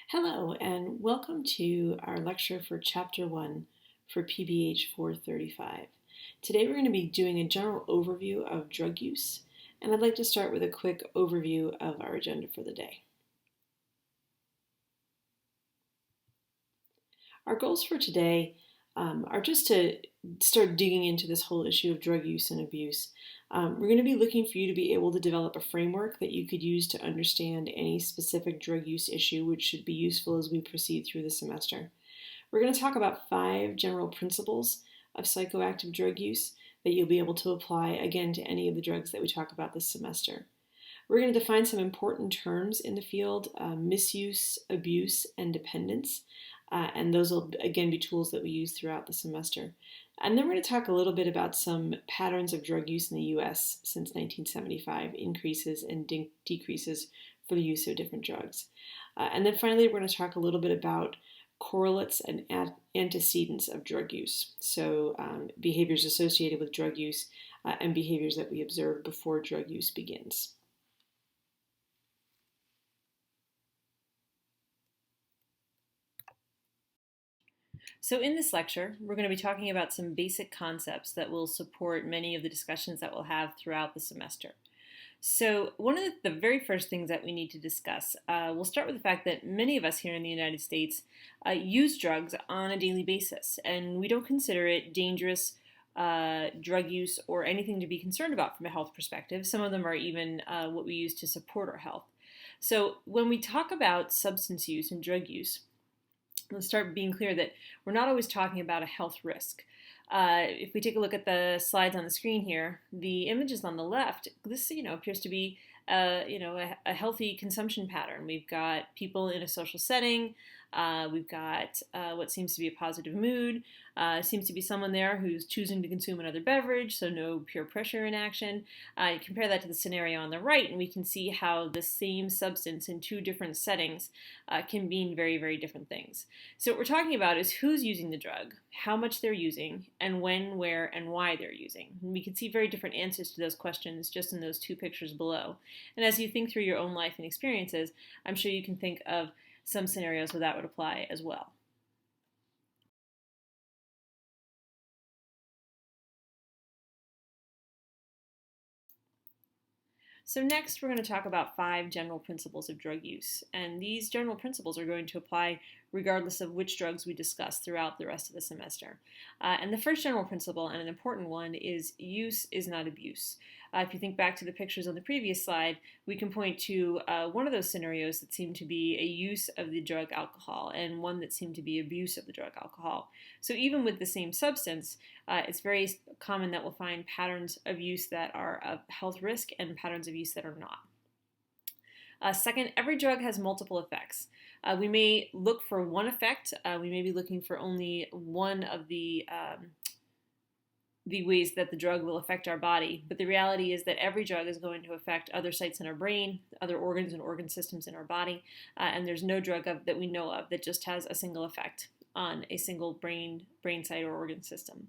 Hello, and welcome to our lecture for Chapter 1 for PBH435. Today we're going to be doing a general overview of drug use, and I'd like to start with a quick overview of our agenda for the day. Our goals for today are just to start digging into this whole issue of drug use and abuse. We're going to be looking for you to be able to develop a framework that you could use to understand any specific drug use issue, which should be useful as we proceed through the semester. We're going to talk about 5 general principles of psychoactive drug use that you'll be able to apply, again, to any of the drugs that we talk about this semester. We're going to define some important terms in the field, misuse, abuse, and dependence. And those will, again, be tools that we use throughout the semester. And then we're going to talk a little bit about some patterns of drug use in the U.S. since 1975, increases and decreases for the use of different drugs. And then finally, we're going to talk a little bit about correlates and antecedents of drug use. So behaviors associated with drug use and behaviors that we observe before drug use begins. So in this lecture, we're going to be talking about some basic concepts that will support many of the discussions that we'll have throughout the semester. So one of the very first things that we need to discuss, we'll start with the fact that many of us here in the United States use drugs on a daily basis, and we don't consider it dangerous drug use or anything to be concerned about from a health perspective. Some of them are even what we use to support our health. So when we talk about substance use and drug use, let's start being clear that we're not always talking about a health risk. If we take a look at the slides on the screen here, the images on the left, this appears to be a healthy consumption pattern. We've got people in a social setting. We've got what seems to be a positive mood. Seems to be someone there who's choosing to consume another beverage, so no peer pressure in action. You compare that to the scenario on the right, and we can see how the same substance in 2 different settings can mean very, very different things. So what we're talking about is who's using the drug, how much they're using, and when, where, and why they're using. And we can see very different answers to those questions just in those 2 pictures below. And as you think through your own life and experiences, I'm sure you can think of some scenarios where that would apply as well. So next we're going to talk about 5 general principles of drug use, and these general principles are going to apply regardless of which drugs we discuss throughout the rest of the semester. And the first general principle, and an important one, is use is not abuse. If you think back to the pictures on the previous slide, we can point to one of those scenarios that seemed to be a use of the drug alcohol and one that seemed to be abuse of the drug alcohol. So even with the same substance, it's very common that we'll find patterns of use that are of health risk and patterns of use that are not. Second, every drug has multiple effects. We may look for one effect. We may be looking for only one of the ways that the drug will affect our body, but the reality is that every drug is going to affect other sites in our brain, other organs and organ systems in our body, and there's no drug that we know of that just has a single effect on a single brain site or organ system.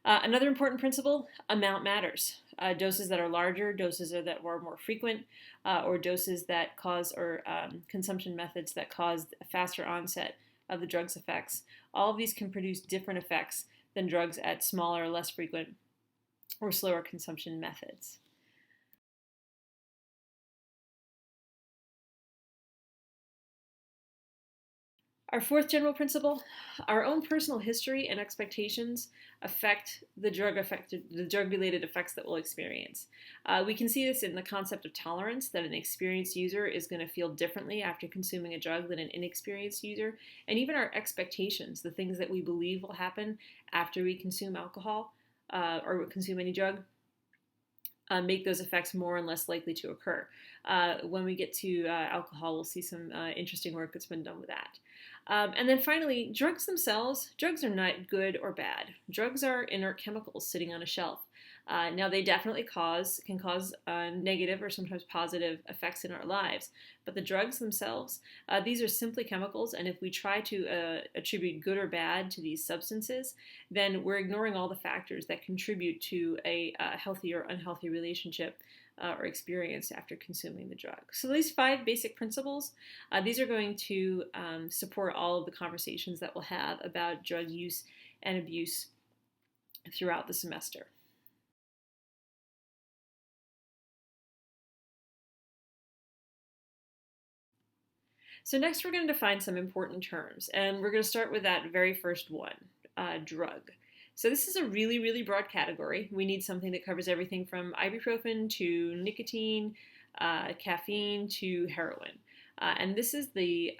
Another important principle, amount matters. Doses that are larger, doses that are more frequent, or doses that cause, or consumption methods that cause a faster onset of the drug's effects. All of these can produce different effects than drugs at smaller, less frequent, or slower consumption methods. Our fourth general principle, our own personal history and expectations affect the drug-related effects that we'll experience. We can see this in the concept of tolerance, that an experienced user is going to feel differently after consuming a drug than an inexperienced user, and even our expectations, the things that we believe will happen after we consume alcohol or consume any drug, make those effects more and less likely to occur. When we get to alcohol, we'll see some interesting work that's been done with that. And then finally, drugs themselves, drugs are not good or bad. Drugs are inert chemicals sitting on a shelf. Now, they definitely can cause negative or sometimes positive effects in our lives, but the drugs themselves, these are simply chemicals, and if we try to attribute good or bad to these substances, then we're ignoring all the factors that contribute to a healthy or unhealthy relationship or experienced after consuming the drug. So these 5 basic principles, these are going to support all of the conversations that we'll have about drug use and abuse throughout the semester. So next we're going to define some important terms, and we're going to start with that very first one, drug. So this is a really, really broad category. We need something that covers everything from ibuprofen to nicotine, caffeine to heroin. And this is the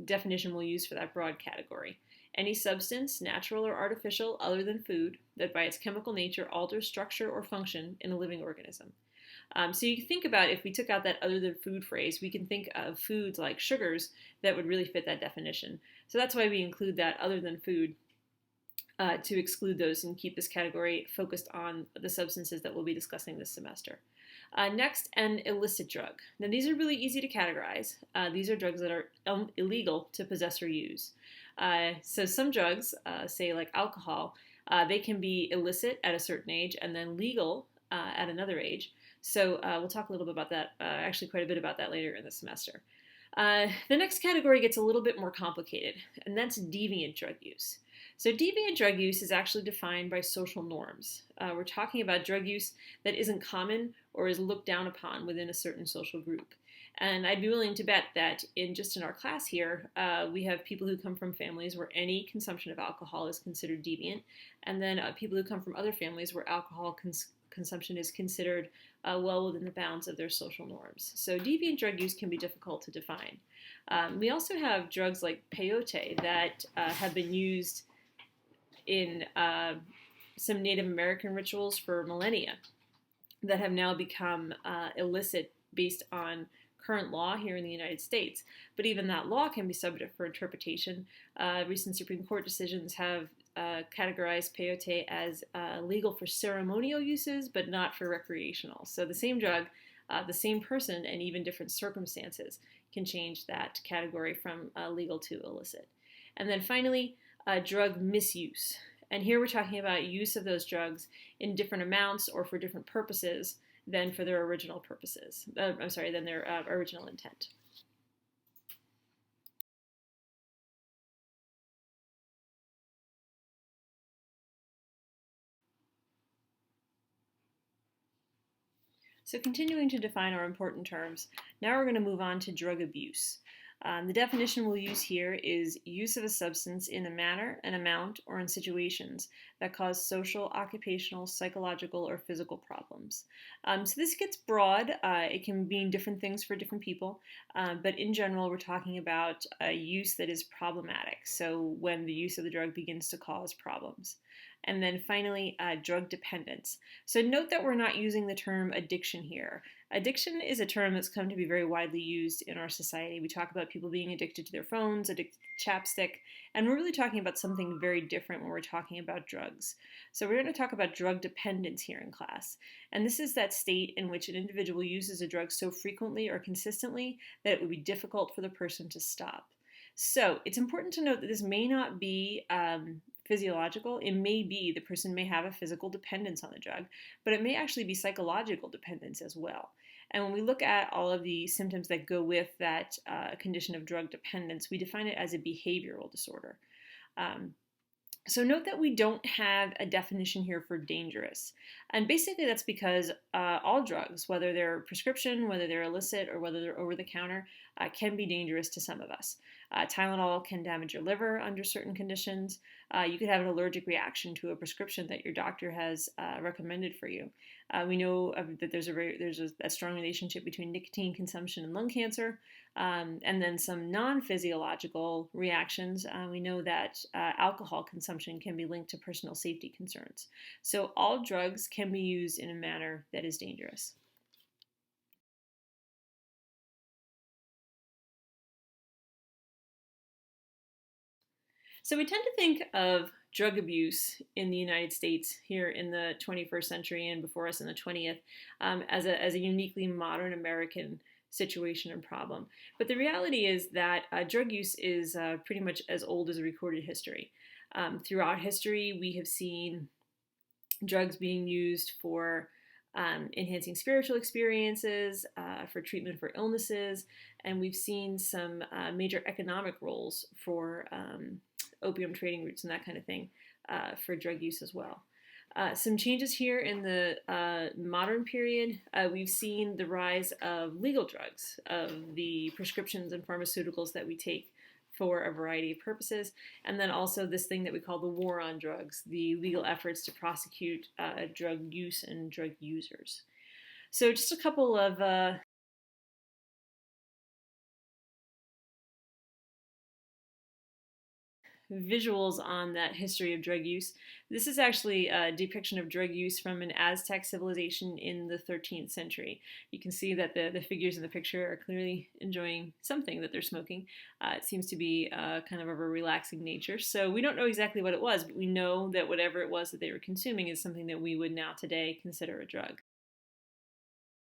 definition we'll use for that broad category. Any substance, natural or artificial, other than food, that by its chemical nature alters structure or function in a living organism. So you can think about, if we took out that other than food phrase, we can think of foods like sugars that would really fit that definition. So that's why we include that other than food to exclude those and keep this category focused on the substances that we'll be discussing this semester. Next, an illicit drug. Now these are really easy to categorize. These are drugs that are illegal to possess or use. So some drugs, say like alcohol, they can be illicit at a certain age and then legal at another age. So we'll talk a little bit about that, actually quite a bit about that later in the semester. The next category gets a little bit more complicated, and that's deviant drug use. So deviant drug use is actually defined by social norms. We're talking about drug use that isn't common or is looked down upon within a certain social group. And I'd be willing to bet that in our class here, we have people who come from families where any consumption of alcohol is considered deviant, and then people who come from other families where alcohol consumption is considered well within the bounds of their social norms. So deviant drug use can be difficult to define. We also have drugs like peyote that have been used in some Native American rituals for millennia that have now become illicit based on current law here in the United States. But even that law can be subject for interpretation. Recent Supreme Court decisions have categorized peyote as legal for ceremonial uses, but not for recreational. So the same drug, the same person, and even different circumstances can change that category from legal to illicit. And then finally, drug misuse. And here we're talking about use of those drugs in different amounts or for different purposes than for their original purposes. Than their original intent. So continuing to define our important terms, now we're going to move on to drug abuse. The definition we'll use here is use of a substance in a manner, an amount, or in situations that cause social, occupational, psychological, or physical problems. So this gets broad. It can mean different things for different people, but in general, we're talking about a use that is problematic. So when the use of the drug begins to cause problems. And then finally, drug dependence. So note that we're not using the term addiction here. Addiction is a term that's come to be very widely used in our society. We talk about people being addicted to their phones, addicted to chapstick, and we're really talking about something very different when we're talking about drugs. So we're going to talk about drug dependence here in class. And this is that state in which an individual uses a drug so frequently or consistently that it would be difficult for the person to stop. So it's important to note that this may not be physiological. It may be the person may have a physical dependence on the drug, but it may actually be psychological dependence as well. And when we look at all of the symptoms that go with that condition of drug dependence, we define it as a behavioral disorder. So note that we don't have a definition here for dangerous. And basically that's because all drugs, whether they're prescription, whether they're illicit, or whether they're over the counter, can be dangerous to some of us. Tylenol can damage your liver under certain conditions. You could have an allergic reaction to a prescription that your doctor has recommended for you. We know that there's a strong relationship between nicotine consumption and lung cancer, and then some non-physiological reactions. We know that alcohol consumption can be linked to personal safety concerns. So all drugs can be used in a manner that is dangerous. So we tend to think of drug abuse in the United States here in the 21st century and before us in the 20th as a uniquely modern American situation and problem. But the reality is that drug use is pretty much as old as recorded history. Throughout history, we have seen drugs being used for enhancing spiritual experiences, for treatment for illnesses, and we've seen some major economic roles for opium trading routes and that kind of thing for drug use as well. Some changes here in the modern period. We've seen the rise of legal drugs, of the prescriptions and pharmaceuticals that we take for a variety of purposes, and then also this thing that we call the war on drugs, the legal efforts to prosecute drug use and drug users. So just a couple of visuals on that history of drug use. This is actually a depiction of drug use from an Aztec civilization in the 13th century. You can see that the figures in the picture are clearly enjoying something that they're smoking. It seems to be kind of a relaxing nature. So we don't know exactly what it was, but we know that whatever it was that they were consuming is something that we would now today consider a drug.